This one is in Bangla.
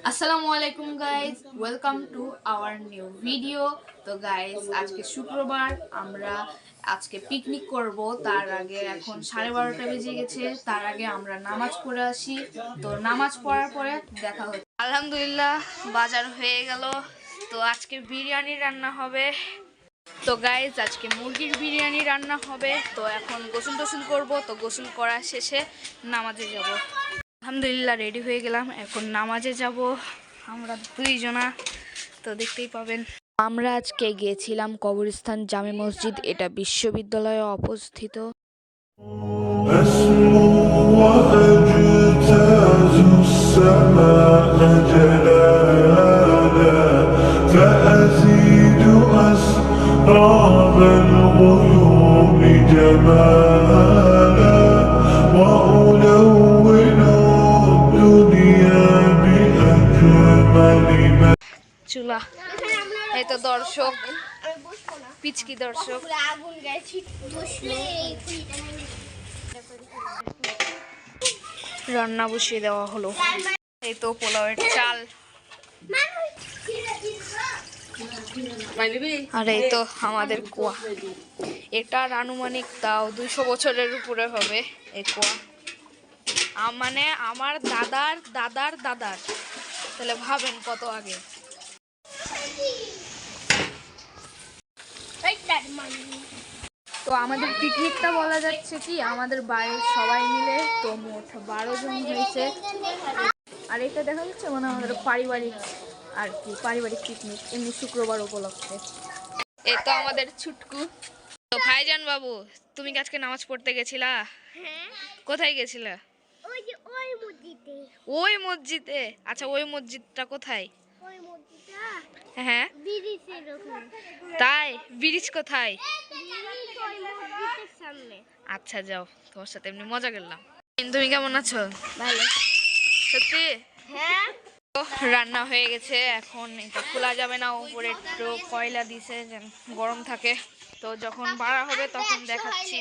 আসসালামু আলাইকুম guys, welcome to our new video. তো গাইজ, আজকে শুক্রবার, আমরা আজকে পিকনিক করব। তার আগে এখন 12:30 বেজে গেছে। তার আগে আমরা নামাজ পড়ে আসি। তো নামাজ পড়ার পরে দেখা হচ্ছে। আলহামদুলিল্লাহ, বাজার হয়ে গেল। তো আজকে বিরিয়ানি রান্না হবে। তো গাইজ, আজকে মুরগির বিরিয়ানি রান্না হবে। তো এখন গোসল টোসল করবো। তো গোসল করা শেষে নামাজে যাব। আলহামদুলিল্লাহ রেডি হয়ে গেলাম, এখন নামাজে যাব আমরা দুইজনা। তো দেখতেই পাবেন। আমরা আজকে গিয়েছিলাম কবরস্থান জামে মসজিদ, এটা বিশ্ববিদ্যালয়ে অবস্থিত। চুলা, এই তো দর্শক, পিচকি দর্শক। রান্না বসিয়ে দেওয়া হলো। এই তো পোলাওয়ের চাল, আর এই তো আমাদের কুয়া। এটার আনুমানিক তাও 200 বছরের উপরে হবে এই কুয়া। মানে আমার দাদার দাদার দাদার, তাহলে ভাবেন কত আগে। তো আমাদের পিকনিকটা বলা যাচ্ছে কি, আমাদের বাড়ির সবাই মিলে তো মোট 12 জন হয়েছে। আর এটা দেখা যাচ্ছে মানে আমাদের পারিবারিক আর কি, পারিবারিক পিকনিক এমনি শুক্রবার উপলক্ষে। এই তো আমাদের ছুটকু। তো ভাইজান বাবু, তুমি কি আজকে নামাজ পড়তে গেছিলা? হ্যাঁ। কোথায় গেছিলা? ওই মসজিদে। ওই মসজিদে? আচ্ছা, ওই মসজিদটা কোথায়? ওই মসজিদটা হ্যাঁ, ব্রিজের ওখানে। তাই? ব্রিজ কোথায়? ব্রিজ ওই মসজিদের সামনে। আচ্ছা, যাও, তোমার সাথে এমনি মজা করলাম। তুমি কেমন আছো? ভালো। সত্যি? হ্যাঁ। রান্না হয়ে গেছে, এখন এটা খোলা যাবে না, উপরে একটু কয়লা দিছে যেন গরম থাকে। তো যখন বাড়া হবে তখন দেখাচ্ছি।